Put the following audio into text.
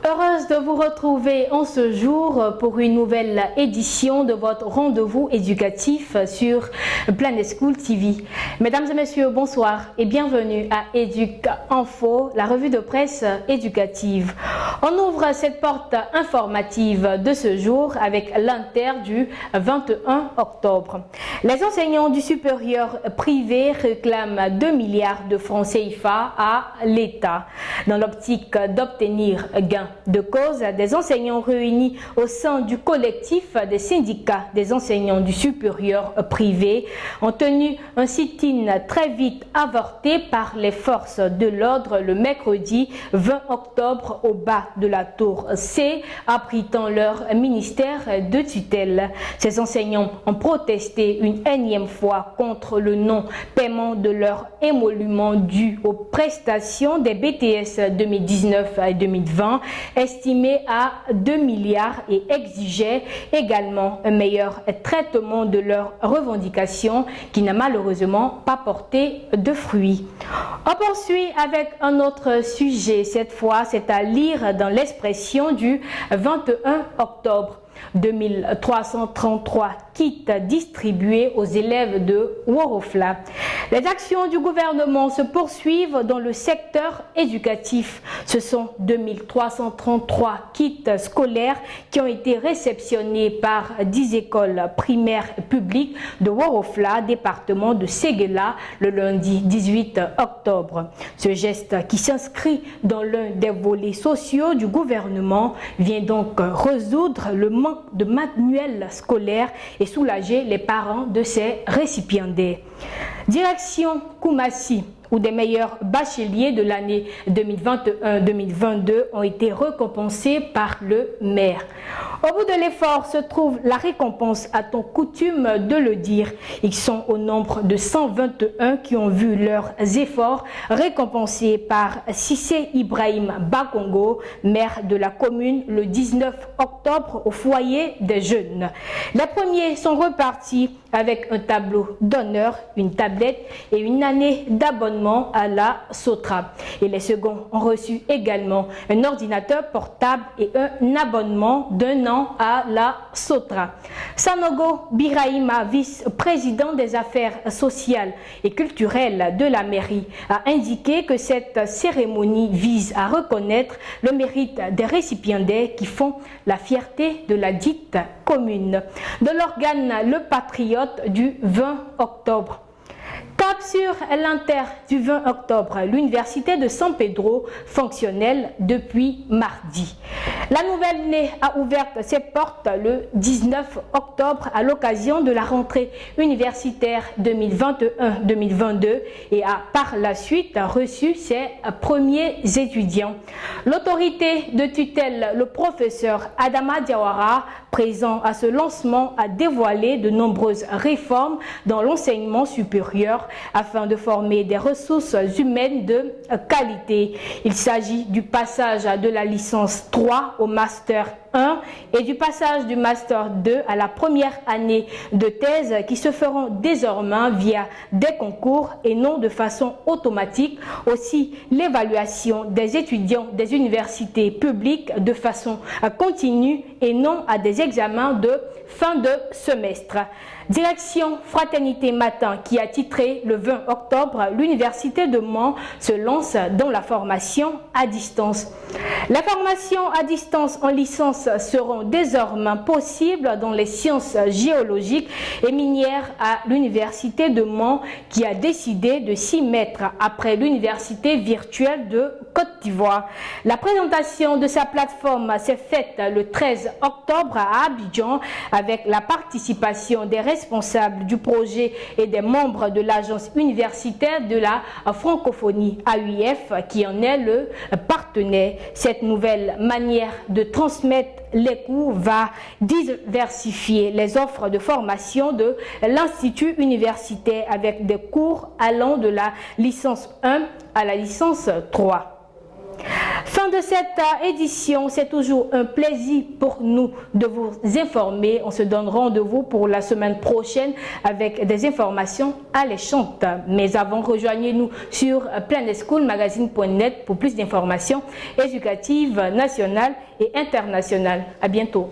Heureuse de vous retrouver en ce jour pour une nouvelle édition de votre rendez-vous éducatif sur Planet School TV. Mesdames et messieurs, bonsoir et bienvenue à Éduc Info, la revue de presse éducative. On ouvre cette porte informative de ce jour avec l'inter du 21 octobre. Les enseignants du supérieur privé réclament 2 milliards de francs CFA à l'État. Dans l'optique d'obtenir gain de cause, des enseignants réunis au sein du collectif des syndicats des enseignants du supérieur privé ont tenu un sit-in très vite avorté par les forces de l'ordre le mercredi 20 octobre au bas de la tour C, abritant leur ministère de tutelle. Ces enseignants ont protesté une énième fois contre le non-paiement de leur émolument dû aux prestations des BTS 2019 et 2020, estimé à 2 milliards et exigeait également un meilleur traitement de leurs revendications qui n'a malheureusement pas porté de fruits. On poursuit avec un autre sujet. Cette fois, c'est à lire dans l'Expression du 21 octobre. 2333 kits distribués aux élèves de Worofla. Les actions du gouvernement se poursuivent dans le secteur éducatif. Ce sont 2333 kits scolaires qui ont été réceptionnés par 10 écoles primaires publiques de Worofla, département de Séguéla, le lundi 18 octobre. Ce geste qui s'inscrit dans l'un des volets sociaux du gouvernement vient donc résoudre le manque de manuels scolaires et soulager les parents de ces récipiendaires. Direction Koumassi, où des meilleurs bacheliers de l'année 2021-2022 ont été récompensés par le maire. Au bout de l'effort se trouve la récompense, a-t-on coutume de le dire. Ils sont au nombre de 121 qui ont vu leurs efforts récompensés par Sissé Ibrahim Bakongo, maire de la commune, le 19 octobre au foyer des jeunes. Les premiers sont repartis avec un tableau d'honneur, une tablette et une année d'abonnement à la Sotra. Et les seconds ont reçu également un ordinateur portable et un abonnement d'1 an à la Sotra. Sanogo Birahima, vice-président des affaires sociales et culturelles de la mairie, a indiqué que cette cérémonie vise à reconnaître le mérite des récipiendaires qui font la fierté de la dite commune. De l'organe Le Patriote du 20 octobre. Cap sur l'inter du 20 octobre, l'université de San Pedro fonctionnelle depuis mardi. La Nouvelle-Née a ouvert ses portes le 19 octobre à l'occasion de la rentrée universitaire 2021-2022 et a par la suite reçu ses premiers étudiants. L'autorité de tutelle, le professeur Adama Diawara, présent à ce lancement, a dévoilé de nombreuses réformes dans l'enseignement supérieur afin de former des ressources humaines de qualité. Il s'agit du passage de la licence 3 au master 1 et du passage du master 2 à la première année de thèse qui se feront désormais via des concours et non de façon automatique. Aussi, l'évaluation des étudiants des universités publiques de façon continue et non à des examens de fin de semestre. Direction Fraternité Matin qui a titré le 20 octobre, l'université de Mans se lance dans la formation à distance. La formation à distance en licence seront désormais possibles dans les sciences géologiques et minières à l'université de Mans qui a décidé de s'y mettre après l'université virtuelle de Côte d'Ivoire. La présentation de sa plateforme s'est faite le 13 octobre à Abidjan avec la participation des responsables du projet et des membres de l'agence universitaire de la francophonie AUF qui en est le partenaire. Cette nouvelle manière de transmettre les cours va diversifier les offres de formation de l'institut universitaire avec des cours allant de la licence 1 à la licence 3. Fin de cette édition, c'est toujours un plaisir pour nous de vous informer. On se donne rendez-vous pour la semaine prochaine avec des informations alléchantes. Mais avant, rejoignez-nous sur planeschoolmagazine.net pour plus d'informations éducatives nationales et internationales. À bientôt.